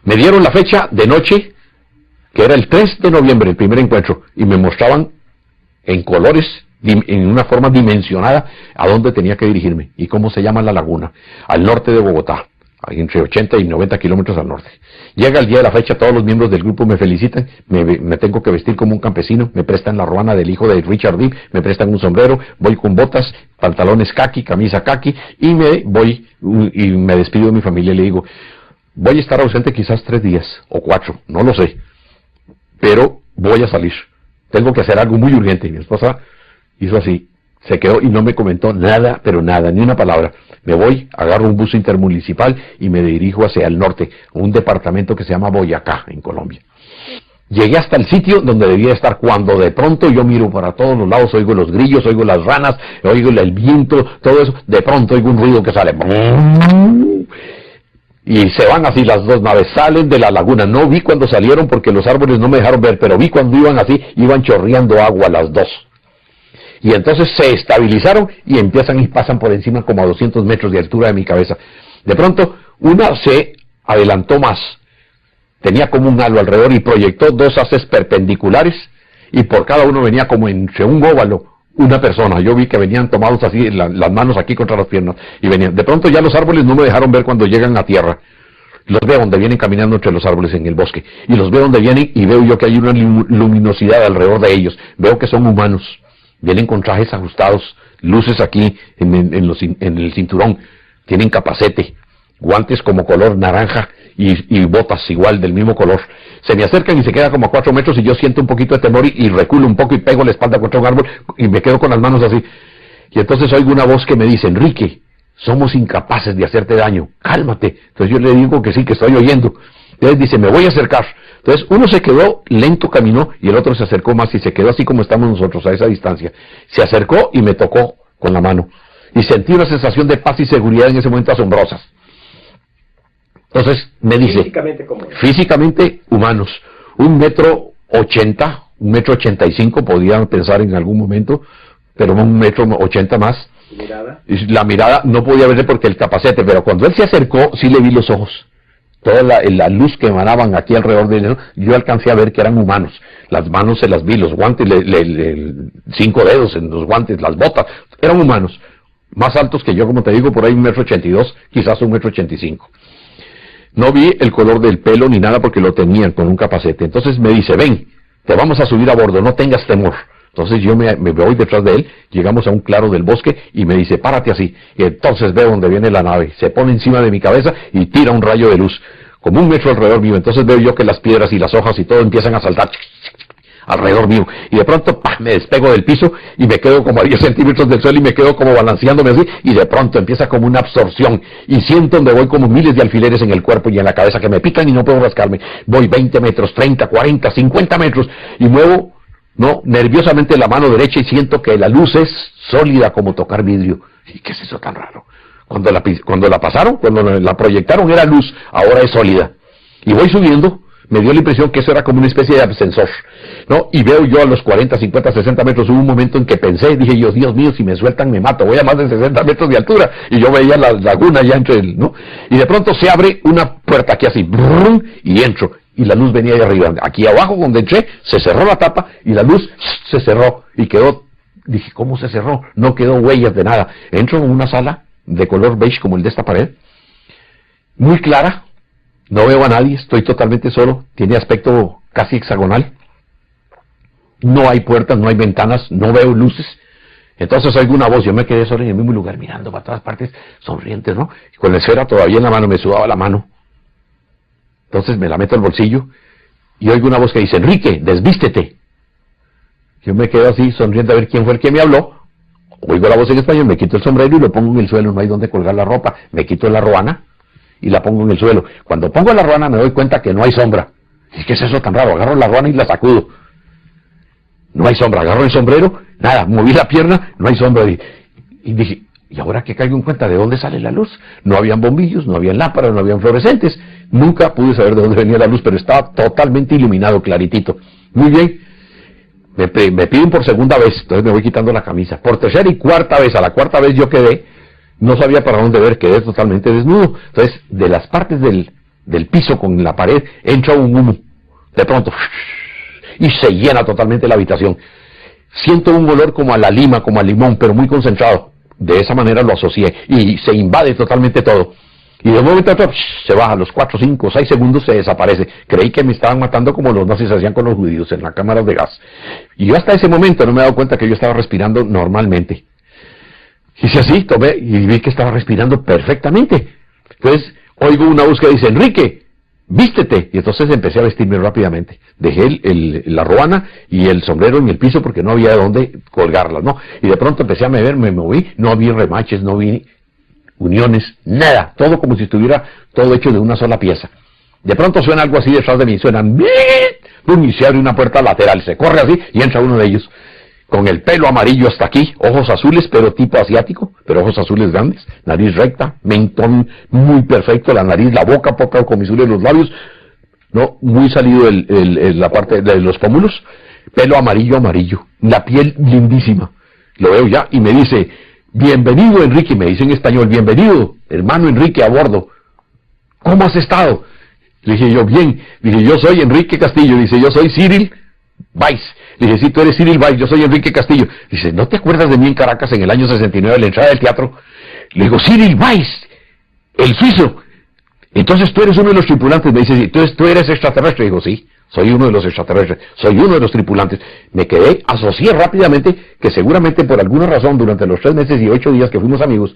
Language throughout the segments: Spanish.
Me dieron la fecha de noche, que era el 3 de noviembre, el primer encuentro, y me mostraban en colores, en una forma dimensionada, a dónde tenía que dirigirme, y cómo se llama la laguna, al norte de Bogotá, entre 80 y 90 kilómetros al norte. Llega el día de la fecha, todos los miembros del grupo me felicitan, me tengo que vestir como un campesino, me prestan la ruana del hijo de Richard Dean, me prestan un sombrero, voy con botas, pantalones caqui, camisa caqui, y me despido de mi familia y le digo, voy a estar ausente quizás 3 días, o 4, no lo sé, pero voy a salir, tengo que hacer algo muy urgente. Y mi esposa hizo así, se quedó y no me comentó nada, pero nada, ni una palabra. Me voy, agarro un bus intermunicipal y me dirijo hacia el norte, un departamento que se llama Boyacá, en Colombia. Llegué hasta el sitio donde debía estar, cuando de pronto yo miro para todos los lados, oigo los grillos, oigo las ranas, oigo el viento, todo eso, de pronto oigo un ruido que sale. Y se van así las dos naves, salen de la laguna. No vi cuando salieron porque los árboles no me dejaron ver, pero vi cuando iban así, iban chorreando agua las dos. Y entonces se estabilizaron y empiezan y pasan por encima como a 200 metros de altura de mi cabeza. De pronto, una se adelantó más. Tenía como un halo alrededor y proyectó 2 haces perpendiculares y por cada uno venía como entre un óvalo una persona. Yo vi que venían tomados así, las manos aquí contra las piernas, y venían. De pronto ya los árboles no me dejaron ver cuando llegan a tierra. Los veo donde vienen caminando entre los árboles en el bosque, y los veo donde vienen, y veo yo que hay una luminosidad alrededor de ellos. Veo que son humanos, vienen con trajes ajustados, luces aquí en el cinturón, tienen capacete, guantes como color naranja, y botas igual del mismo color. Se me acercan y se quedan como a 4 metros y yo siento un poquito de temor y reculo un poco y pego la espalda contra un árbol y me quedo con las manos así. Y entonces oigo una voz que me dice, Enrique, somos incapaces de hacerte daño, cálmate. Entonces yo le digo que sí, que estoy oyendo. Entonces dice, me voy a acercar. Entonces uno se quedó lento, caminó, y el otro se acercó más y se quedó así como estamos nosotros, a esa distancia. Se acercó y me tocó con la mano. Y sentí una sensación de paz y seguridad en ese momento asombrosas. Entonces me dice, físicamente humanos, 1,80 m, 1,85 m, podían pensar en algún momento, pero 1,80 m más. La mirada no podía verle porque el capacete, pero cuando él se acercó, sí le vi los ojos. Toda la luz que emanaban aquí alrededor de él, yo alcancé a ver que eran humanos. Las manos se las vi, los guantes, 5 dedos en los guantes, las botas, eran humanos. Más altos que yo, como te digo, por ahí 1,82 m, quizás 1,85 m. No vi el color del pelo ni nada porque lo tenían con un capacete. Entonces me dice, ven, te vamos a subir a bordo, no tengas temor. Entonces yo me voy detrás de él, llegamos a un claro del bosque y me dice, párate así. Y entonces veo donde viene la nave, se pone encima de mi cabeza y tira un rayo de luz, como 1 metro alrededor mío. Entonces veo yo que las piedras y las hojas y todo empiezan a saltar alrededor mío. Y de pronto, ¡pah!, me despego del piso y me quedo como a 10 centímetros del suelo y me quedo como balanceándome así. Y de pronto empieza como una absorción. Y siento donde voy como miles de alfileres en el cuerpo y en la cabeza que me pican y no puedo rascarme. Voy 20 metros, 30, 40, 50 metros y muevo, nerviosamente la mano derecha y siento que la luz es sólida como tocar vidrio. ¿Y qué es eso tan raro? Cuando la pasaron, cuando la proyectaron era luz, ahora es sólida. Y voy subiendo. Me dio la impresión que eso era como una especie de ascensor, y veo yo a los 40, 50, 60 metros, hubo un momento en que pensé, dije yo, Dios mío, si me sueltan me mato, voy a más de 60 metros de altura, y yo veía la laguna ya entre él, y de pronto se abre una puerta aquí así, brum, y entro, y la luz venía ahí arriba, aquí abajo donde entré, se cerró la tapa, y la luz se cerró, y quedó, dije, ¿cómo se cerró? No quedó huellas de nada. Entro en una sala de color beige como el de esta pared, muy clara. No veo a nadie, estoy totalmente solo, tiene aspecto casi hexagonal. No hay puertas, no hay ventanas, no veo luces. Entonces oigo una voz, yo me quedé solo en el mismo lugar mirando para todas partes, sonrientes, y con la esfera todavía en la mano, me sudaba la mano. Entonces me la meto al bolsillo y oigo una voz que dice, Enrique, desvístete. Yo me quedo así, sonriendo a ver quién fue el que me habló. Oigo la voz en español, me quito el sombrero y lo pongo en el suelo, no hay donde colgar la ropa. Me quito la ruana y la pongo en el suelo. Cuando pongo la ruana me doy cuenta que no hay sombra. ¿Y qué es eso tan raro? Agarro la ruana y la sacudo. No hay sombra. Agarro el sombrero, nada, moví la pierna, no hay sombra. Y dije, ¿y ahora que caigo en cuenta de dónde sale la luz? No habían bombillos, no habían lámparas, no habían fluorescentes. Nunca pude saber de dónde venía la luz, pero estaba totalmente iluminado, claritito. Muy bien. Me piden por segunda vez, entonces me voy quitando la camisa. Por tercera y cuarta vez, a la cuarta vez yo quedé, no sabía para dónde ver, quedé totalmente desnudo. Entonces, de las partes de del piso con la pared, entra un humo, de pronto, y se llena totalmente la habitación. Siento un olor como a la lima, como a limón, pero muy concentrado. De esa manera lo asocié, y se invade totalmente todo. Y de un momento a otro, se baja, a los 4, 5, 6 segundos se desaparece. Creí que me estaban matando como los nazis hacían con los judíos en las cámaras de gas. Y yo hasta ese momento no me he dado cuenta que yo estaba respirando normalmente. Hice así, tomé y vi que estaba respirando perfectamente. Entonces, oigo una voz que dice, Enrique, vístete. Y entonces empecé a vestirme rápidamente. Dejé la ruana y el sombrero en el piso porque no había de dónde colgarlas, ¿no? Y de pronto empecé a me moví, no vi remaches, no vi uniones, nada, todo como si estuviera todo hecho de una sola pieza. De pronto suena algo así detrás de mí, suenan y se abre una puerta lateral, se corre así y entra uno de ellos, con el pelo amarillo hasta aquí, ojos azules, pero tipo asiático, pero ojos azules grandes, nariz recta, mentón muy perfecto, la nariz, la boca poca comisura de los labios, no, muy salido la parte de los pómulos, pelo amarillo, la piel lindísima. Lo veo ya y me dice, bienvenido Enrique, me dice en español, bienvenido hermano Enrique a bordo. ¿Cómo has estado? Le dije yo, bien. Le dije, yo soy Enrique Castillo. Dice, yo soy Cyril Weiss. Le dije, sí, tú eres Cyril Weiss, yo soy Enrique Castillo. Dice, ¿no te acuerdas de mí en Caracas en el año 69 de la entrada del teatro? Le digo, Cyril Weiss, el suizo. Entonces tú eres uno de los tripulantes. Me dice, sí, entonces tú eres extraterrestre. Digo, sí, soy uno de los extraterrestres, soy uno de los tripulantes. Me quedé, asocié rápidamente que seguramente por alguna razón durante los 3 meses y 8 días que fuimos amigos,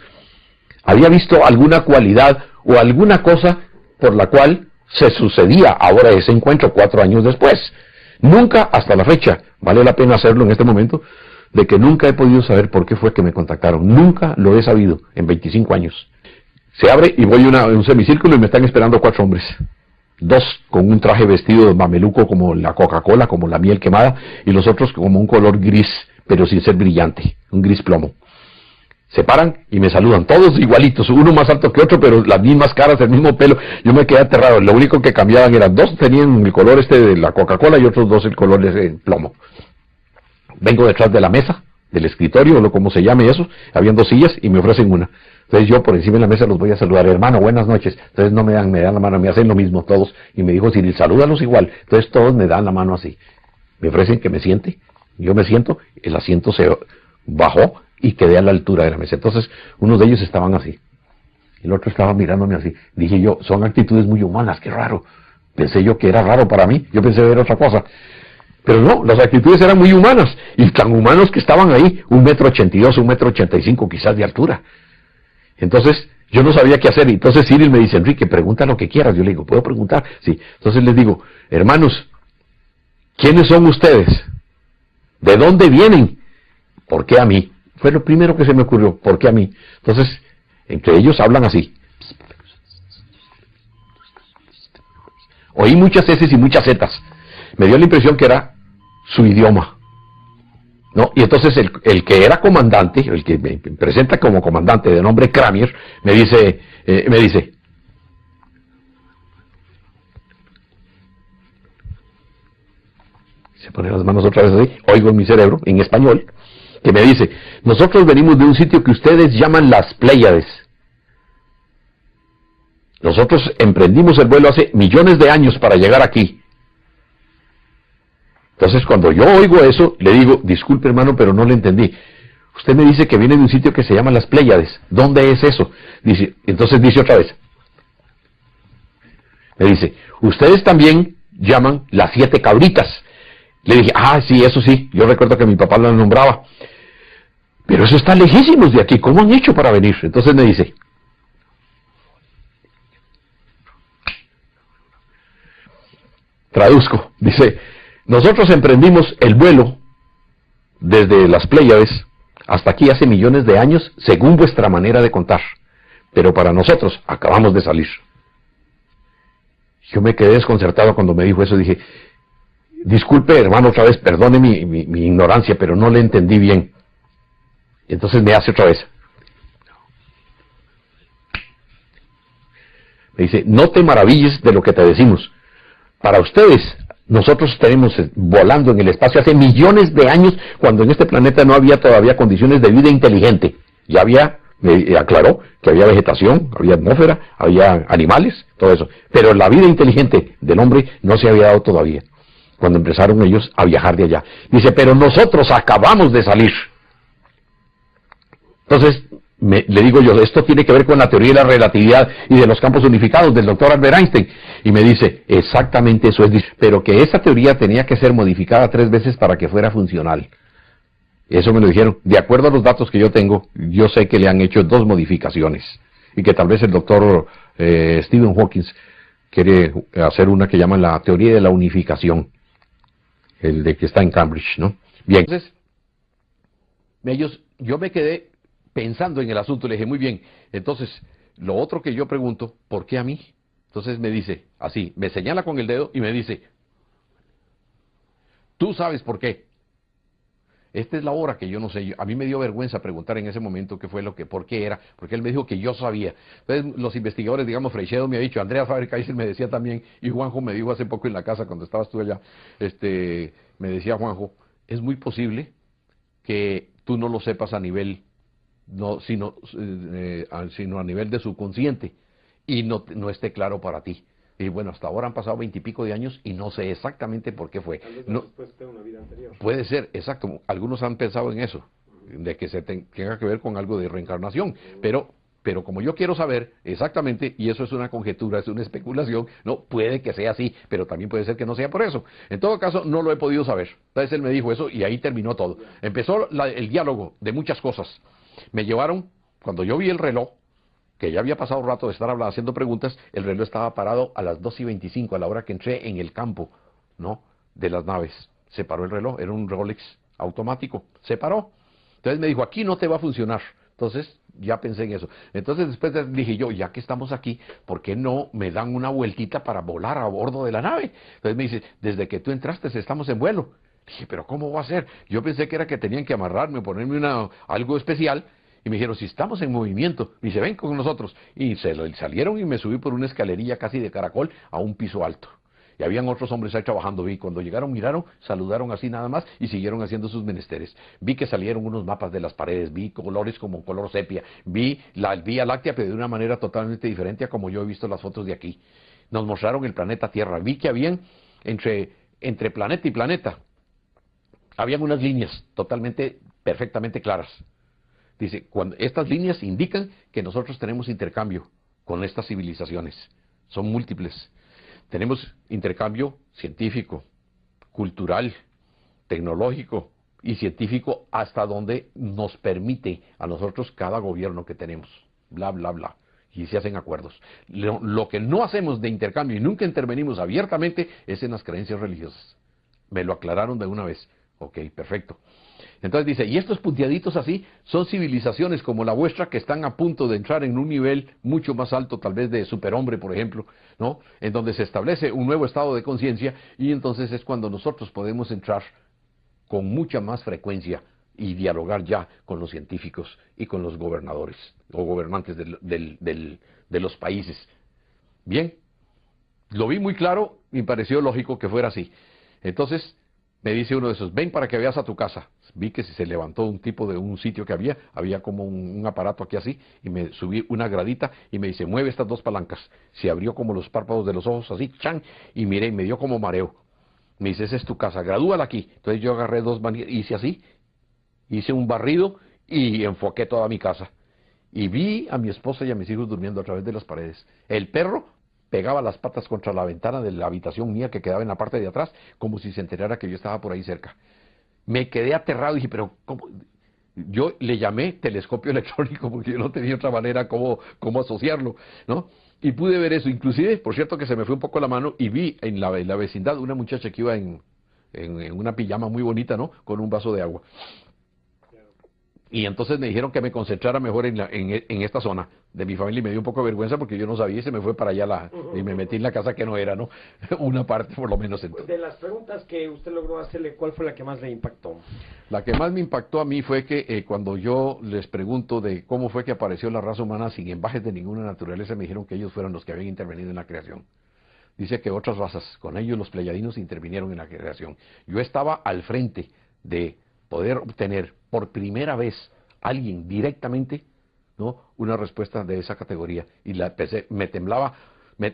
había visto alguna cualidad o alguna cosa por la cual se sucedía ahora ese encuentro 4 años después. Nunca hasta la fecha, vale la pena hacerlo en este momento, de que nunca he podido saber por qué fue que me contactaron. Nunca lo he sabido en 25 años. Se abre y voy a un semicírculo y me están esperando 4 hombres. 2 con un traje vestido de mameluco como la Coca-Cola, como la miel quemada, y los otros como un color gris, pero sin ser brillante, un gris plomo. Se paran y me saludan, todos igualitos, uno más alto que otro, pero las mismas caras, el mismo pelo. Yo me quedé aterrado, lo único que cambiaban eran 2 tenían el color de la Coca-Cola y otros 2 el color de plomo. Vengo detrás de la mesa, del escritorio, o como se llame eso, habían 2 sillas y me ofrecen una. Entonces yo por encima de la mesa los voy a saludar, hermano, buenas noches. Entonces no me dan la mano, me hacen lo mismo todos. Y me dijo, Cyril, salúdalos igual. Entonces todos me dan la mano así. Me ofrecen que me siente, yo me siento, el asiento se bajó y quedé a la altura de la mesa. Entonces unos de ellos estaban así, el otro estaba mirándome así. Dije yo, son actitudes muy humanas, qué raro. Pensé yo que era raro para mí, yo pensé ver otra cosa. Pero no, las actitudes eran muy humanas, y tan humanos que estaban ahí, 1,82 m, 1,85 m quizás de altura. Entonces, yo no sabía qué hacer, y entonces Cyril me dice, Enrique, pregunta lo que quieras. Yo le digo, ¿puedo preguntar? Sí. Entonces les digo, hermanos, ¿quiénes son ustedes? ¿De dónde vienen? ¿Por qué a mí? Fue lo primero que se me ocurrió, ¿por qué a mí? Entonces, entre ellos hablan así. Oí muchas S y muchas Z. Me dio la impresión que era su idioma, ¿no? Y entonces el que era comandante, el que me presenta como comandante de nombre Kramier, me dice, se pone las manos otra vez así, oigo en mi cerebro, en español, que me dice, nosotros venimos de un sitio que ustedes llaman las Pléyades. Nosotros emprendimos el vuelo hace millones de años para llegar aquí. Entonces cuando yo oigo eso, le digo, disculpe hermano, pero no le entendí. Usted me dice que viene de un sitio que se llama las Pléyades. ¿Dónde es eso? Dice, entonces dice otra vez. Me dice, ustedes también llaman las 7 cabritas. Le dije, ah, sí, eso sí, yo recuerdo que mi papá lo nombraba. Pero eso está lejísimos de aquí, ¿cómo han hecho para venir? Entonces me dice, traduzco, dice, nosotros emprendimos el vuelo desde las Pléyades hasta aquí hace millones de años, según vuestra manera de contar. Pero para nosotros acabamos de salir. Yo me quedé desconcertado cuando me dijo eso, dije, disculpe hermano otra vez, perdone mi ignorancia, pero no le entendí bien. Y entonces me hace otra vez. Me dice, no te maravilles de lo que te decimos. Para ustedes, nosotros tenemos volando en el espacio hace millones de años, cuando en este planeta no había todavía condiciones de vida inteligente. Ya había Me aclaró que había vegetación, había atmósfera, había animales, todo eso. Pero la vida inteligente del hombre no se había dado todavía, cuando empezaron ellos a viajar de allá. Dice, pero nosotros acabamos de salir. Entonces, le digo yo, esto tiene que ver con la teoría de la relatividad y de los campos unificados del doctor Albert Einstein. Y me dice, exactamente eso es, pero que esa teoría tenía que ser modificada 3 veces para que fuera funcional. Eso me lo dijeron. De acuerdo a los datos que yo tengo, yo sé que le han hecho 2 modificaciones. Y que tal vez el doctor Stephen Hawking quiere hacer una que llaman la teoría de la unificación. El de que está en Cambridge, ¿no? Bien. Entonces, yo me quedé pensando en el asunto. Le dije, muy bien. Entonces, lo otro que yo pregunto, ¿por qué a mí? Entonces me dice, así, me señala con el dedo y me dice, tú sabes por qué. Esta es la hora que yo no sé. A mí me dio vergüenza preguntar en ese momento qué fue por qué era, porque él me dijo que yo sabía. Entonces los investigadores, digamos, Freixedo me ha dicho, Andrea Faber-Kaiser me decía también, y Juanjo me dijo hace poco en la casa cuando estabas tú allá, me decía Juanjo, es muy posible que tú no lo sepas a nivel, sino a nivel de subconsciente, y no esté claro para ti. Y bueno, hasta ahora han pasado 20 y pico de años y no sé exactamente por qué fue. No, una vida anterior. Puede ser, exacto. Algunos han pensado en eso, de que tenga que ver con algo de reencarnación. Pero como yo quiero saber exactamente, y eso es una conjetura, es una especulación, no, puede que sea así, pero también puede ser que no sea por eso. En todo caso, no lo he podido saber. Entonces él me dijo eso y ahí terminó todo. Empezó el diálogo de muchas cosas. Me llevaron, cuando yo vi el reloj, que ya había pasado un rato de estar haciendo preguntas, el reloj estaba parado a las 2:25, a la hora que entré en el campo, ¿no?, de las naves. Se paró el reloj, era un Rolex automático, se paró. Entonces me dijo, aquí no te va a funcionar. Entonces ya pensé en eso. Entonces después dije yo, ya que estamos aquí, ¿por qué no me dan una vueltita para volar a bordo de la nave? Entonces me dice, desde que tú entraste estamos en vuelo. Dije, pero ¿cómo va a ser? Yo pensé que era que tenían que amarrarme, ponerme algo especial. Y me dijeron, si estamos en movimiento, y se ven con nosotros. Y salieron y me subí por una escalerilla casi de caracol a un piso alto. Y habían otros hombres ahí trabajando. Vi, cuando llegaron, miraron, saludaron así nada más y siguieron haciendo sus menesteres. Vi que salieron unos mapas de las paredes, vi colores como color sepia, vi la Vía Láctea, pero de una manera totalmente diferente a como yo he visto las fotos de aquí. Nos mostraron el planeta Tierra. Vi que habían, entre planeta y planeta, habían unas líneas totalmente, perfectamente claras. Dice, cuando estas líneas indican que nosotros tenemos intercambio con estas civilizaciones. Son múltiples. Tenemos intercambio científico, cultural, tecnológico y científico hasta donde nos permite a nosotros cada gobierno que tenemos. Bla, bla, bla. Y se hacen acuerdos. Lo que no hacemos de intercambio y nunca intervenimos abiertamente es en las creencias religiosas. Me lo aclararon de una vez. Ok, perfecto. Entonces dice, y estos punteaditos así son civilizaciones como la vuestra que están a punto de entrar en un nivel mucho más alto, tal vez de superhombre, por ejemplo, ¿no?, en donde se establece un nuevo estado de conciencia, y entonces es cuando nosotros podemos entrar con mucha más frecuencia y dialogar ya con los científicos y con los gobernadores o gobernantes de los países. Bien, lo vi muy claro y me pareció lógico que fuera así. Entonces me dice uno de esos, ven para que veas a tu casa. Vi que se levantó un tipo de un sitio que había como un aparato aquí así, y me subí una gradita y me dice, mueve estas 2 palancas. Se abrió como los párpados de los ojos así, chan, y miré, y me dio como mareo. Me dice, esa es tu casa, gradúala aquí. Entonces yo agarré 2 manillas, hice así, hice un barrido y enfoqué toda mi casa. Y vi a mi esposa y a mis hijos durmiendo a través de las paredes. El perro pegaba las patas contra la ventana de la habitación mía que quedaba en la parte de atrás, como si se enterara que yo estaba por ahí cerca. Me quedé aterrado y dije, pero ¿cómo? Yo le llamé telescopio electrónico porque yo no tenía otra manera cómo asociarlo, ¿no? Y pude ver eso. Inclusive, por cierto, que se me fue un poco la mano y vi en la vecindad una muchacha que iba en una pijama muy bonita, ¿no?, con un vaso de agua. Y entonces me dijeron que me concentrara mejor en esta zona de mi familia, y me dio un poco de vergüenza porque yo no sabía, y se me fue para allá y me metí en la casa que no era, ¿no? Una parte por lo menos. De las preguntas que usted logró hacerle, ¿cuál fue la que más le impactó? La que más me impactó a mí fue que cuando yo les pregunto de cómo fue que apareció la raza humana sin embajes de ninguna naturaleza, me dijeron que ellos fueron los que habían intervenido en la creación. Dice que otras razas, con ellos los pleyadinos, intervinieron en la creación. Yo estaba al frente de poder obtener por primera vez alguien directamente ¿no? Una respuesta de esa categoría. Y la empecé, me temblaba,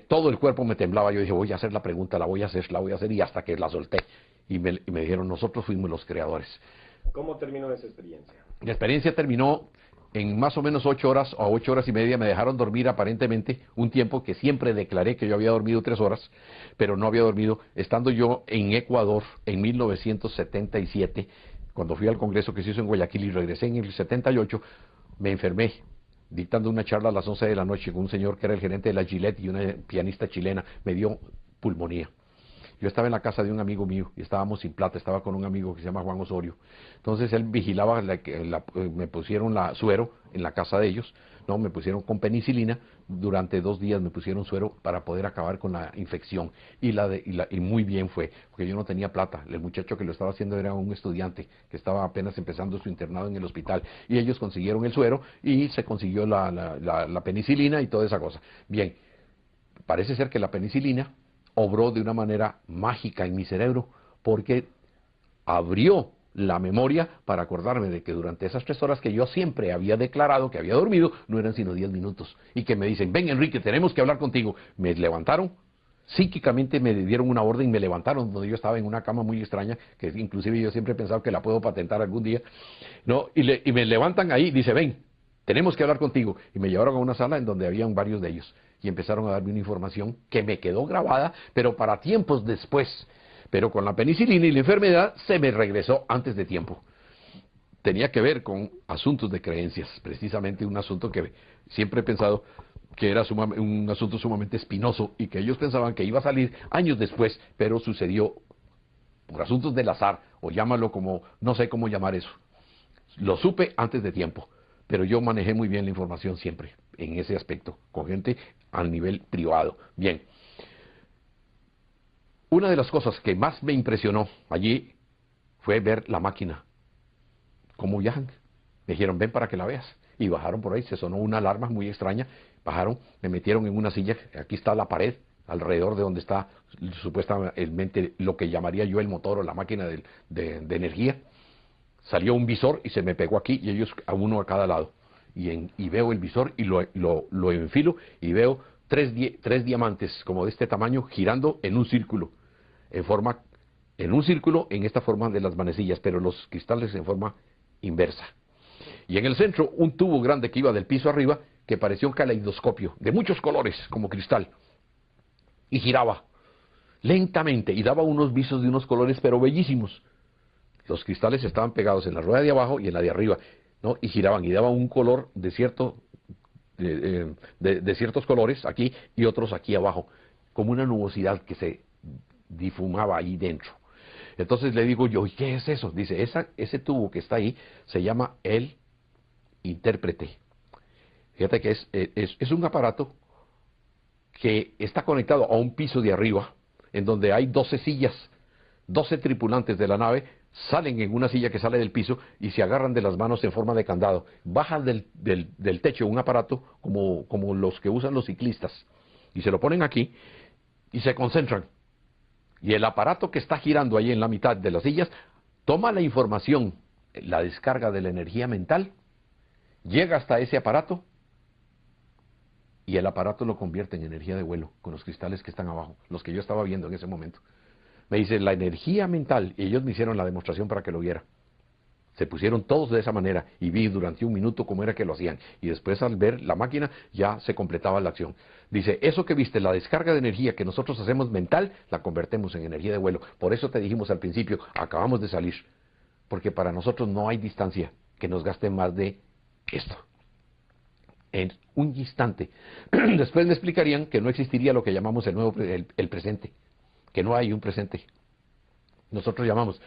todo el cuerpo me temblaba. Yo dije, voy a hacer la pregunta, la voy a hacer, y hasta que la solté. Y me dijeron, nosotros fuimos los creadores. ¿Cómo terminó esa experiencia? La experiencia terminó en más o menos 8 horas o 8 horas y media. Me dejaron dormir aparentemente un tiempo que siempre declaré que yo había dormido 3 horas, pero no había dormido. Estando yo en Ecuador en 1977, cuando fui al congreso que se hizo en Guayaquil y regresé en el 78, me enfermé dictando una charla a las 11 de la noche con un señor que era el gerente de la Gillette y una pianista chilena. Me dio pulmonía. Yo estaba en la casa de un amigo mío y estábamos sin plata, estaba con un amigo que se llama Juan Osorio. Entonces él vigilaba, me pusieron suero en la casa de ellos, no, me pusieron con penicilina, durante 2 días me pusieron suero para poder acabar con la infección. Y muy bien fue, porque yo no tenía plata. El muchacho que lo estaba haciendo era un estudiante que estaba apenas empezando su internado en el hospital. Y ellos consiguieron el suero y se consiguió la penicilina y toda esa cosa. Bien, parece ser que la penicilina obró de una manera mágica en mi cerebro, porque abrió la memoria para acordarme de que durante esas 3 horas que yo siempre había declarado que había dormido, no eran sino 10 minutos. Y que me dicen, ven Enrique, tenemos que hablar contigo. Me levantaron, psíquicamente me dieron una orden y me levantaron, donde yo estaba en una cama muy extraña, que inclusive yo siempre he pensado que la puedo patentar algún día, ¿no? Y me levantan ahí, dice, ven, tenemos que hablar contigo. Y me llevaron a una sala en donde habían varios de ellos. Y empezaron a darme una información que me quedó grabada, pero para tiempos después. Pero con la penicilina y la enfermedad se me regresó antes de tiempo. Tenía que ver con asuntos de creencias, precisamente un asunto que siempre he pensado que era un asunto sumamente espinoso y que ellos pensaban que iba a salir años después, pero sucedió por asuntos del azar, o llámalo como, no sé cómo llamar eso. Lo supe antes de tiempo. Pero yo manejé muy bien la información siempre, en ese aspecto, con gente al nivel privado. Bien, una de las cosas que más me impresionó allí fue ver la máquina, cómo viajan. Me dijeron, ven para que la veas. Y bajaron por ahí, se sonó una alarma muy extraña, bajaron, me metieron en una silla, aquí está la pared, alrededor de donde está supuestamente lo que llamaría yo el motor o la máquina de energía. Salió un visor y se me pegó aquí, y ellos a uno a cada lado. Y veo el visor y lo enfilo y veo 3 diamantes como de este tamaño girando en un círculo, en esta forma de las manecillas, pero los cristales en forma inversa. Y en el centro un tubo grande que iba del piso arriba, que parecía un caleidoscopio de muchos colores como cristal, y giraba lentamente y daba unos visos de unos colores pero bellísimos. Los cristales estaban pegados en la rueda de abajo y en la de arriba, ¿no? Y giraban y daban un color de ciertos colores aquí y otros aquí abajo, como una nubosidad que se difumaba ahí dentro. Entonces le digo yo, ¿y qué es eso? Dice, ese tubo que está ahí se llama el intérprete. Fíjate que es un aparato que está conectado a un piso de arriba, en donde hay 12 sillas, 12 tripulantes de la nave, salen en una silla que sale del piso y se agarran de las manos en forma de candado. Bajan del techo un aparato como los que usan los ciclistas y se lo ponen aquí y se concentran. Y el aparato que está girando ahí en la mitad de las sillas toma la información, la descarga de la energía mental, llega hasta ese aparato y el aparato lo convierte en energía de vuelo con los cristales que están abajo, los que yo estaba viendo en ese momento. Me dice, la energía mental, y ellos me hicieron la demostración para que lo viera. Se pusieron todos de esa manera y vi durante 1 minuto cómo era que lo hacían. Y después al ver la máquina ya se completaba la acción. Dice, eso que viste, la descarga de energía que nosotros hacemos mental, la convertimos en energía de vuelo. Por eso te dijimos al principio, acabamos de salir. Porque para nosotros no hay distancia que nos gaste más de esto. En un instante. Después me explicarían que no existiría lo que llamamos el presente. Que no hay un presente. Nosotros llamamos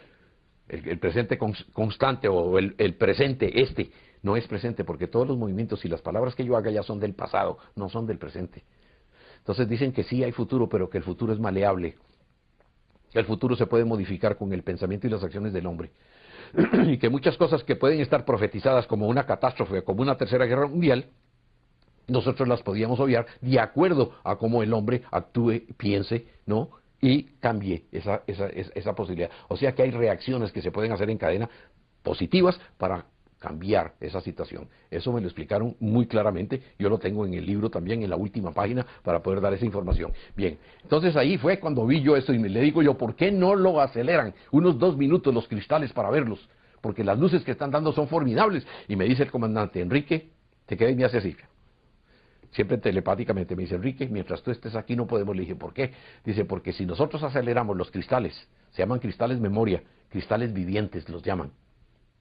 el presente constante o el presente, no es presente, porque todos los movimientos y las palabras que yo haga ya son del pasado, no son del presente. Entonces dicen que sí hay futuro, pero que el futuro es maleable. El futuro se puede modificar con el pensamiento y las acciones del hombre. Y que muchas cosas que pueden estar profetizadas como una catástrofe, como una tercera guerra mundial, nosotros las podíamos obviar de acuerdo a cómo el hombre actúe, piense, ¿no? Y cambie esa posibilidad. O sea que hay reacciones que se pueden hacer en cadena positivas para cambiar esa situación. Eso me lo explicaron muy claramente, yo lo tengo en el libro también, en la última página, para poder dar esa información. Bien, entonces ahí fue cuando vi yo esto y le digo yo, ¿por qué no lo aceleran unos 2 minutos los cristales para verlos? Porque las luces que están dando son formidables. Y me dice el comandante, Enrique, te quedas y me hace así. Siempre telepáticamente me dice, Enrique, mientras tú estés aquí no podemos. Le dije, ¿por qué? Dice, porque si nosotros aceleramos los cristales, se llaman cristales memoria, cristales vivientes los llaman.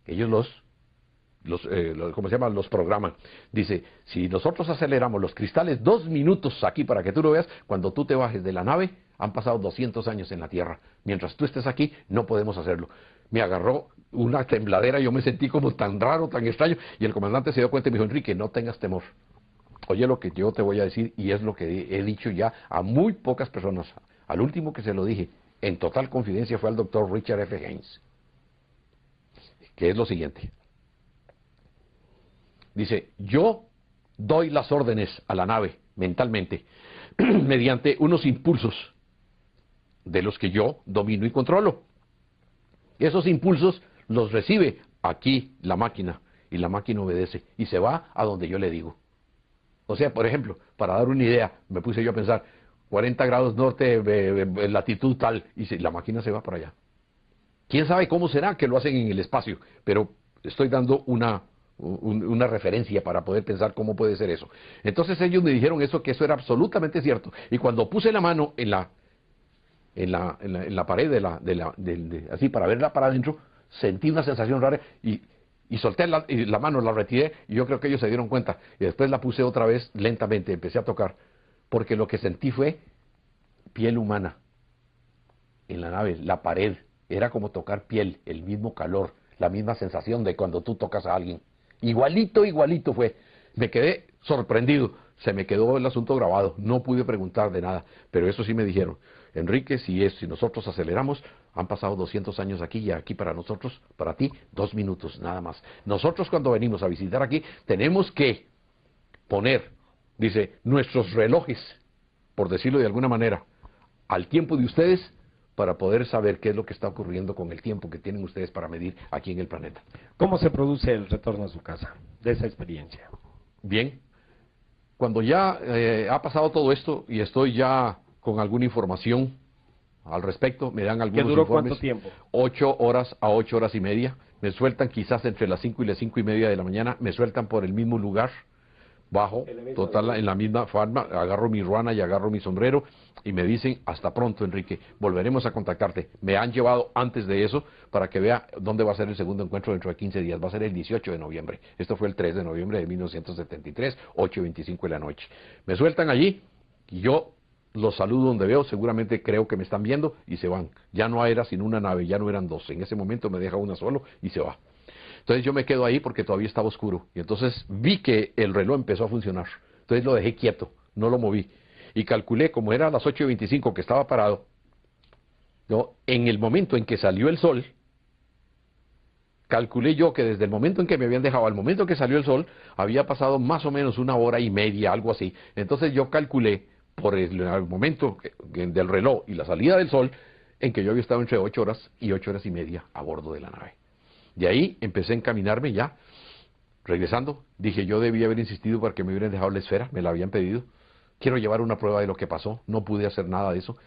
Ellos ¿cómo se llama? Los programan. Dice, si nosotros aceleramos los cristales 2 minutos aquí para que tú lo veas, cuando tú te bajes de la nave, han pasado 200 años en la Tierra. Mientras tú estés aquí, no podemos hacerlo. Me agarró una tembladera, yo me sentí como tan raro, tan extraño, y el comandante se dio cuenta y me dijo, Enrique, no tengas temor. Oye lo que yo te voy a decir, y es lo que he dicho ya a muy pocas personas. Al último que se lo dije, en total confidencia, fue al doctor Richard F. Haynes, que es lo siguiente. Dice, yo doy las órdenes a la nave mentalmente mediante unos impulsos de los que yo domino y controlo. Esos impulsos los recibe aquí la máquina y la máquina obedece y se va a donde yo le digo. O sea, por ejemplo, para dar una idea, me puse yo a pensar, 40 grados norte, latitud tal, y la máquina se va para allá. ¿Quién sabe cómo será que lo hacen en el espacio? Pero estoy dando una referencia para poder pensar cómo puede ser eso. Entonces ellos me dijeron eso, que eso era absolutamente cierto. Y cuando puse la mano en la pared así para verla para adentro, sentí una sensación rara y solté la mano, la retiré, y yo creo que ellos se dieron cuenta. Y después la puse otra vez lentamente, empecé a tocar, porque lo que sentí fue piel humana en la nave, la pared. Era como tocar piel, el mismo calor, la misma sensación de cuando tú tocas a alguien. Igualito, igualito fue. Me quedé sorprendido, se me quedó el asunto grabado, no pude preguntar de nada, pero eso sí me dijeron, Enrique, si nosotros aceleramos, han pasado 200 años aquí y aquí para nosotros, para ti, 2 minutos nada más. Nosotros cuando venimos a visitar aquí, tenemos que poner, dice, nuestros relojes, por decirlo de alguna manera, al tiempo de ustedes, para poder saber qué es lo que está ocurriendo con el tiempo que tienen ustedes para medir aquí en el planeta. ¿Cómo se produce el retorno a su casa de esa experiencia? Bien, cuando ya ha pasado todo esto y estoy ya con alguna información al respecto, me dan algunos duró informes. ¿Cuánto tiempo? 8 horas a 8 horas y media. Me sueltan quizás entre las 5 y las 5 y media de la mañana. Me sueltan por el mismo lugar, bajo, en la misma forma, agarro mi ruana y agarro mi sombrero y me dicen, hasta pronto, Enrique, volveremos a contactarte. Me han llevado antes de eso para que vea dónde va a ser el segundo encuentro dentro de 15 días. Va a ser el 18 de noviembre. Esto fue el 3 de noviembre de 1973, 8:25 de la noche. Me sueltan allí y yo los saludo donde veo, seguramente creo que me están viendo y se van. Ya no era sino una nave, ya no eran 2. En ese momento me deja una solo y se va. Entonces yo me quedo ahí porque todavía estaba oscuro. Y entonces vi que el reloj empezó a funcionar. Entonces lo dejé quieto, no lo moví. Y calculé, como era a las 8:25 que estaba parado, ¿no? En el momento en que salió el sol, calculé yo que desde el momento en que me habían dejado al momento que salió el sol, había pasado más o menos 1 hora y media, algo así. Entonces yo calculé, por el momento del reloj y la salida del sol, en que yo había estado entre 8 horas y 8 horas y media a bordo de la nave. De ahí empecé a encaminarme ya, regresando, dije yo debía haber insistido para que me hubieran dejado la esfera, me la habían pedido, quiero llevar una prueba de lo que pasó, no pude hacer nada de eso,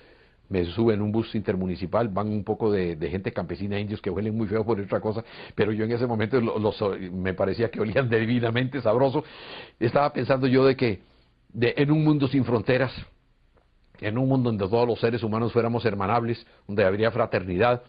me subo en un bus intermunicipal, van un poco de gente campesina, indios que huelen muy feo por otra cosa, pero yo en ese momento me parecía que olían divinamente sabroso. Estaba pensando yo en un mundo sin fronteras, en un mundo donde todos los seres humanos fuéramos hermanables, donde habría fraternidad,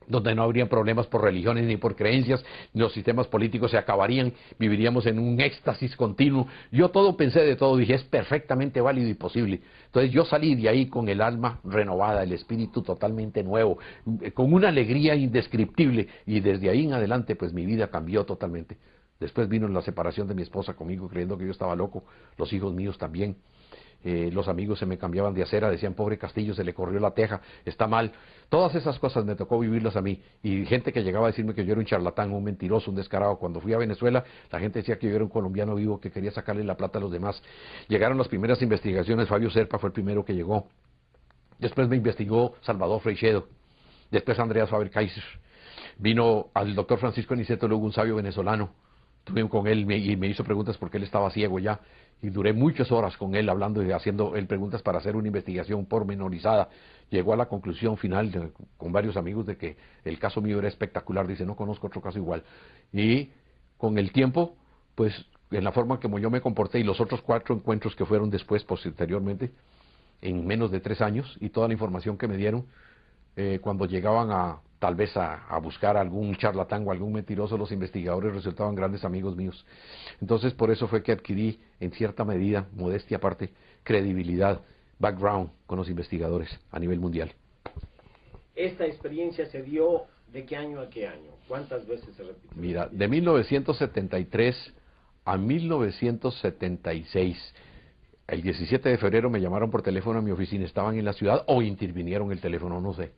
donde no habrían problemas por religiones ni por creencias, los sistemas políticos se acabarían, viviríamos en un éxtasis continuo. Yo todo pensé de todo, dije, es perfectamente válido y posible. Entonces yo salí de ahí con el alma renovada, el espíritu totalmente nuevo, con una alegría indescriptible, y desde ahí en adelante pues mi vida cambió totalmente. Después vino la separación de mi esposa conmigo, creyendo que yo estaba loco, los hijos míos también. Los amigos se me cambiaban de acera, decían, pobre Castillo, se le corrió la teja, está mal. Todas esas cosas me tocó vivirlas a mí. Y gente que llegaba a decirme que yo era un charlatán, un mentiroso, un descarado. Cuando fui a Venezuela, la gente decía que yo era un colombiano vivo que quería sacarle la plata a los demás. Llegaron las primeras investigaciones, Fabio Serpa fue el primero que llegó. Después me investigó Salvador Freixedo. Después Andreas Faber-Kaiser. Vino al doctor Francisco Aniceto, luego un sabio venezolano. Estuve con él y me hizo preguntas porque él estaba ciego ya. Y duré muchas horas con él hablando y haciendo él preguntas para hacer una investigación pormenorizada. Llegó a la conclusión final con varios amigos de que el caso mío era espectacular. Dice, no conozco otro caso igual. Y con el tiempo, pues en la forma como yo me comporté y los otros 4 encuentros que fueron después, posteriormente, en menos de 3 años, y toda la información que me dieron, cuando llegaban tal vez a buscar a algún charlatán o algún mentiroso, los investigadores resultaban grandes amigos míos. Entonces, por eso fue que adquirí, en cierta medida, modestia aparte, credibilidad, background con los investigadores a nivel mundial. ¿Esta experiencia se dio de qué año a qué año? ¿Cuántas veces se repitió? Mira, de 1973 a 1976. El 17 de febrero me llamaron por teléfono a mi oficina, estaban en la ciudad o intervinieron el teléfono, no sé,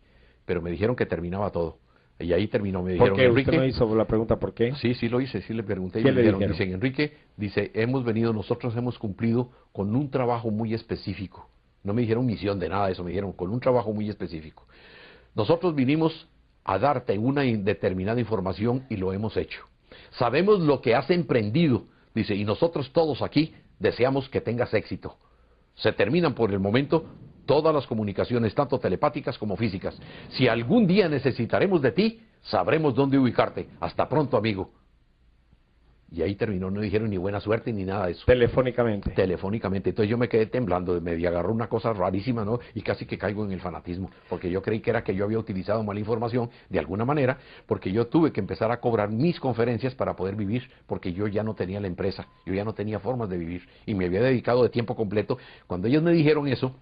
pero me dijeron que terminaba todo. Y ahí terminó, me dijeron, ¿por qué? Enrique, ¿Usted no hizo la pregunta por qué? Sí, sí lo hice, sí le pregunté y ¿Qué me le dijeron, dijeron? dicen, Enrique, dice, nosotros hemos cumplido con un trabajo muy específico. No me dijeron misión de nada de eso, me dijeron con un trabajo muy específico. Nosotros vinimos a darte una determinada información y lo hemos hecho. Sabemos lo que has emprendido, dice, y nosotros todos aquí deseamos que tengas éxito. Se terminan por el momento todas las comunicaciones, tanto telepáticas como físicas. Si algún día necesitaremos de ti, sabremos dónde ubicarte. Hasta pronto, amigo. Y ahí terminó, no dijeron ni buena suerte ni nada de eso. Telefónicamente. Telefónicamente. Entonces yo me quedé temblando, me agarró una cosa rarísima, ¿no? Y casi que caigo en el fanatismo, porque yo creí que era que yo había utilizado mala información de alguna manera, porque yo tuve que empezar a cobrar mis conferencias para poder vivir, porque yo ya no tenía la empresa, yo ya no tenía formas de vivir, y me había dedicado de tiempo completo. Cuando ellos me dijeron eso,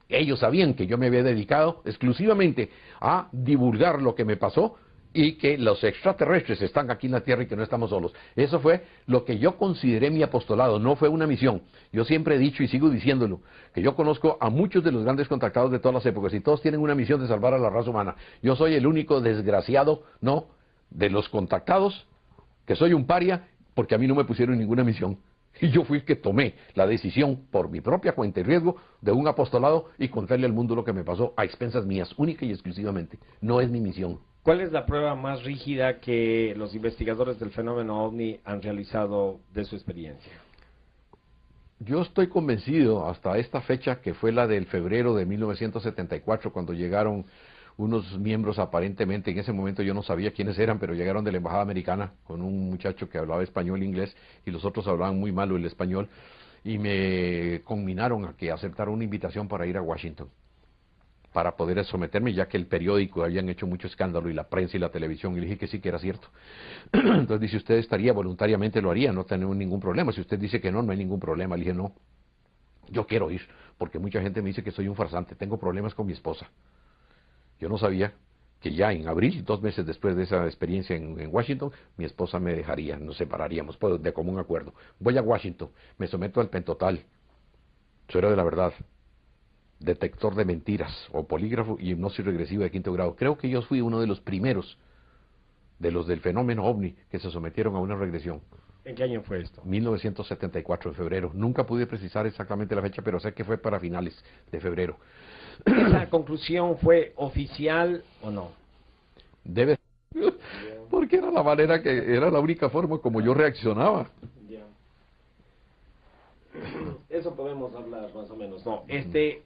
ellos sabían que yo me había dedicado exclusivamente a divulgar lo que me pasó, y que los extraterrestres están aquí en la Tierra y que no estamos solos. Eso fue lo que yo consideré mi apostolado, no fue una misión. Yo siempre he dicho y sigo diciéndolo, que yo conozco a muchos de los grandes contactados de todas las épocas y todos tienen una misión de salvar a la raza humana. Yo soy el único desgraciado, ¿no?, de los contactados, que soy un paria, porque a mí no me pusieron ninguna misión. Y yo fui el que tomé la decisión por mi propia cuenta y riesgo de un apostolado y contarle al mundo lo que me pasó a expensas mías, única y exclusivamente. No es mi misión. ¿Cuál es la prueba más rígida que los investigadores del fenómeno OVNI han realizado de su experiencia? Yo estoy convencido hasta esta fecha, que fue la del febrero de 1974, cuando llegaron unos miembros aparentemente, en ese momento yo no sabía quiénes eran, pero llegaron de la embajada americana con un muchacho que hablaba español e inglés y los otros hablaban muy malo el español, y me conminaron a que aceptara una invitación para ir a Washington, para poder someterme, ya que el periódico habían hecho mucho escándalo y la prensa y la televisión, y le dije que sí, que era cierto. Entonces dice, usted estaría, voluntariamente lo haría, no tenemos ningún problema. Si usted dice que no, no hay ningún problema. Le dije, no, yo quiero ir, porque mucha gente me dice que soy un farsante, tengo problemas con mi esposa. Yo no sabía que ya en abril, 2 meses después de esa experiencia en Washington, mi esposa me dejaría, nos separaríamos, pues, de común acuerdo. Voy a Washington, me someto al pentotal, suero de la verdad, detector de mentiras, o polígrafo y hipnosis regresiva de 5º grado. Creo que yo fui uno de los primeros de los del fenómeno OVNI que se sometieron a una regresión. ¿En qué año fue esto? 1974, en febrero. Nunca pude precisar exactamente la fecha, pero sé que fue para finales de febrero. ¿Esa conclusión fue oficial o no? Debe, porque era la manera que, era la única forma como yo reaccionaba. Eso podemos hablar más o menos. No,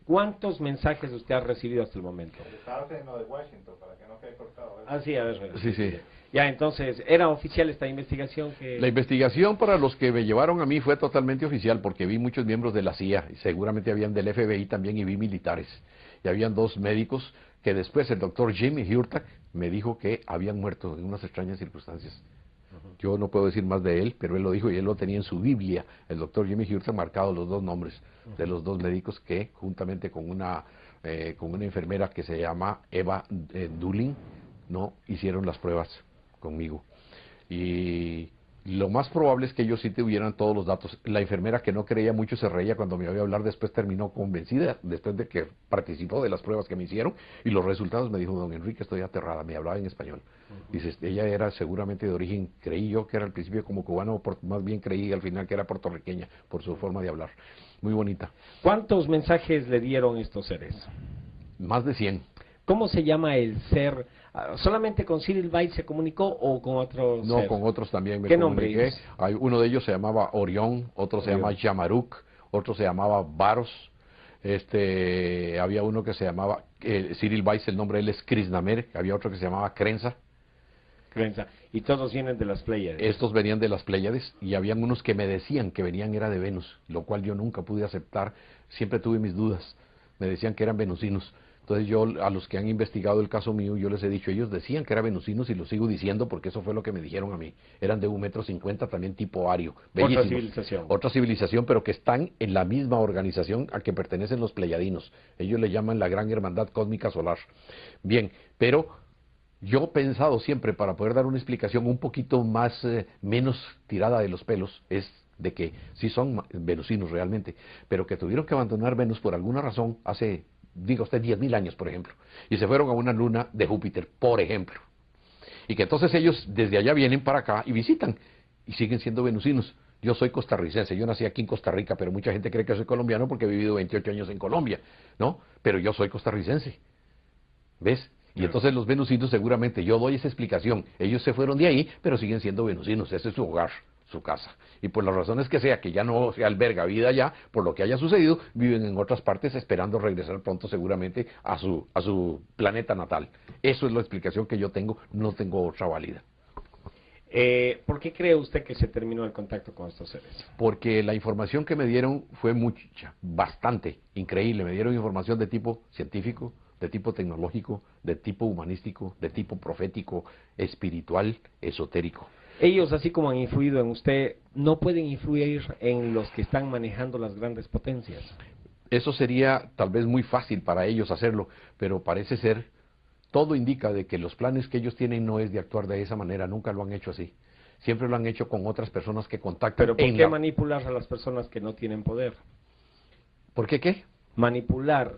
¿cuántos mensajes usted ha recibido hasta el momento? Estaba en lo de Washington, para que no quede cortado. Ah, sí, a ver. Sí. Ya, entonces, ¿era oficial esta investigación? La investigación para los que me llevaron a mí fue totalmente oficial, porque vi muchos miembros de la CIA, y seguramente habían del FBI también, y vi militares. Y habían 2 médicos que después el doctor Jimmy Hurtak me dijo que habían muerto en unas extrañas circunstancias. Yo no puedo decir más de él, pero él lo dijo y él lo tenía en su Biblia, el doctor Jimmy Hurtak, marcado los 2 nombres de los 2 médicos que, juntamente con una enfermera que se llama Eva Dulin, no hicieron las pruebas conmigo. Y lo más probable es que ellos sí tuvieran todos los datos. La enfermera, que no creía mucho, se reía cuando me oía hablar, después terminó convencida, después de que participó de las pruebas que me hicieron, y los resultados me dijo, don Enrique, estoy aterrada, me hablaba en español. Dice, ella era seguramente de origen, creí yo que era al principio como cubano, más bien creí al final que era puertorriqueña, por su forma de hablar. Muy bonita. ¿Cuántos mensajes le dieron estos seres? Más de 100. ¿Cómo se llama el ser ¿Solamente con Cyril Bay se comunicó o con otros? No, con otros también me ¿Qué comuniqué. nombre? Hay, uno de ellos se llamaba Orión, otro se llama Yamaruk, otro se llamaba Varos. Había uno que se llamaba, Cyril Weiss, el nombre de él es Krisnamer, había otro que se llamaba Krenza. Y todos vienen de las Pléyades. Estos venían de las Pléyades y habían unos que me decían que venían era de Venus, lo cual yo nunca pude aceptar, siempre tuve mis dudas, me decían que eran venusinos. Entonces yo, a los que han investigado el caso mío, yo les he dicho, ellos decían que eran venusinos y lo sigo diciendo porque eso fue lo que me dijeron a mí. Eran de 1,50 m, también tipo ario. Otra civilización. Otra civilización, pero que están en la misma organización a que pertenecen los pleyadinos. Ellos le llaman la Gran Hermandad Cósmica Solar. Bien, pero yo he pensado siempre, para poder dar una explicación un poquito más, menos tirada de los pelos, es de que sí son venusinos realmente, pero que tuvieron que abandonar Venus por alguna razón hace, diga usted, 10.000 años, por ejemplo, y se fueron a una luna de Júpiter, por ejemplo. Y que entonces ellos desde allá vienen para acá y visitan, y siguen siendo venusinos. Yo soy costarricense, yo nací aquí en Costa Rica, pero mucha gente cree que soy colombiano porque he vivido 28 años en Colombia, ¿no? Pero yo soy costarricense, ¿ves? Y entonces los venusinos seguramente, yo doy esa explicación, ellos se fueron de ahí, pero siguen siendo venusinos, ese es su hogar, su casa. Y por las razones que sea, que ya no se alberga vida allá, por lo que haya sucedido, viven en otras partes esperando regresar pronto seguramente a su planeta natal. Eso es la explicación que yo tengo, no tengo otra válida. ¿Por qué cree usted que se terminó el contacto con estos seres? Porque la información que me dieron fue mucha, bastante, increíble. Me dieron información de tipo científico, de tipo tecnológico, de tipo humanístico, de tipo profético, espiritual, esotérico. Ellos, así como han influido en usted, ¿no pueden influir en los que están manejando las grandes potencias? Eso sería tal vez muy fácil para ellos hacerlo, pero parece ser, todo indica de que los planes que ellos tienen no es de actuar de esa manera, nunca lo han hecho así. Siempre lo han hecho con otras personas que contactan. ¿Pero por qué manipular a las personas que no tienen poder? ¿Por qué qué? Manipular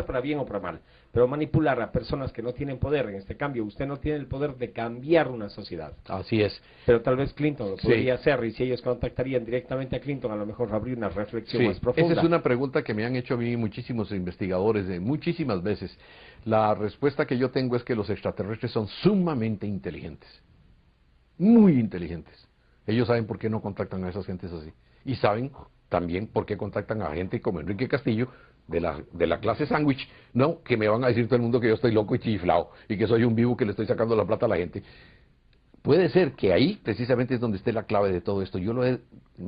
para bien o para mal, pero manipular a personas que no tienen poder. En este cambio, usted no tiene el poder de cambiar una sociedad. Así es. Pero tal vez Clinton lo podría hacer, y si ellos contactarían directamente a Clinton, a lo mejor habría una reflexión más profunda. Esa es una pregunta que me han hecho a mí muchísimos investigadores muchísimas veces. La respuesta que yo tengo es que los extraterrestres son sumamente inteligentes, muy inteligentes. Ellos saben por qué no contactan a esas gentes así, y saben también por qué contactan a gente como Enrique Castillo, de la clase sándwich, no, que me van a decir todo el mundo que yo estoy loco y chiflado, y que soy un vivo que le estoy sacando la plata a la gente. Puede ser que ahí precisamente es donde esté la clave de todo esto. Yo lo he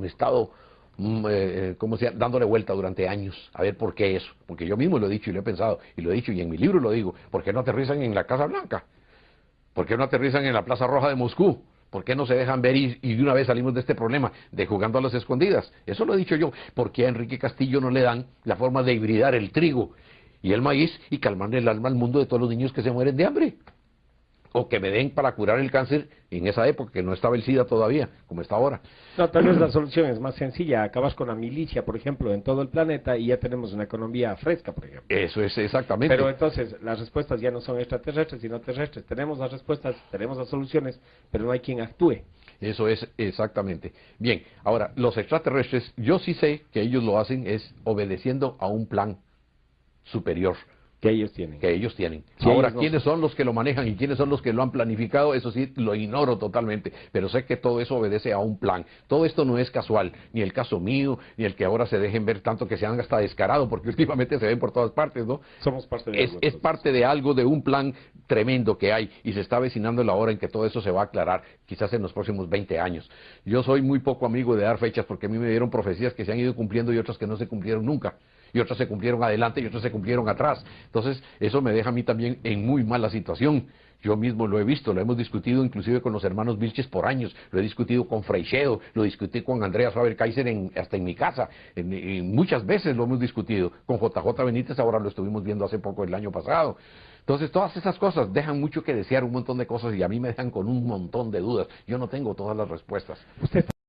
estado dándole vuelta durante años, a ver por qué eso, porque yo mismo lo he dicho y lo he pensado, y lo he dicho y en mi libro lo digo. ¿Por qué no aterrizan en la Casa Blanca? ¿Por qué no aterrizan en la Plaza Roja de Moscú? ¿Por qué no se dejan ver y de una vez salimos de este problema de jugando a las escondidas? Eso lo he dicho yo. ¿Por qué a Enrique Castillo no le dan la forma de hibridar el trigo y el maíz y calmarle el alma al mundo de todos los niños que se mueren de hambre? O que me den para curar el cáncer en esa época, que no estaba el SIDA todavía, como está ahora. No, tal vez la solución es más sencilla. Acabas con la milicia, por ejemplo, en todo el planeta y ya tenemos una economía fresca, por ejemplo. Eso es exactamente. Pero entonces las respuestas ya no son extraterrestres, sino terrestres. Tenemos las respuestas, tenemos las soluciones, pero no hay quien actúe. Eso es exactamente. Bien, ahora, los extraterrestres, yo sí sé que ellos lo hacen es obedeciendo a un plan superior. Que ellos tienen. Sí, ahora, ¿quiénes son los que lo manejan y quiénes son los que lo han planificado? Eso sí, lo ignoro totalmente, pero sé que todo eso obedece a un plan. Todo esto no es casual, ni el caso mío, ni el que ahora se dejen ver tanto que se han hasta descarado, porque últimamente se ven por todas partes, ¿no? Somos parte de algo. Es parte de algo, de un plan tremendo que hay, y se está avecinando la hora en que todo eso se va a aclarar, quizás en los próximos 20 años. Yo soy muy poco amigo de dar fechas, porque a mí me dieron profecías que se han ido cumpliendo y otras que no se cumplieron nunca. Y otras se cumplieron adelante y otras se cumplieron atrás. Entonces, eso me deja a mí también en muy mala situación. Yo mismo lo he visto, lo hemos discutido inclusive con los hermanos Vilches por años, lo he discutido con Freixedo, lo discutí con Andreas Faber-Kaiser hasta en mi casa, muchas veces lo hemos discutido. Con JJ Benítez ahora lo estuvimos viendo hace poco, el año pasado. Entonces, todas esas cosas dejan mucho que desear, un montón de cosas, y a mí me dejan con un montón de dudas. Yo no tengo todas las respuestas. Usted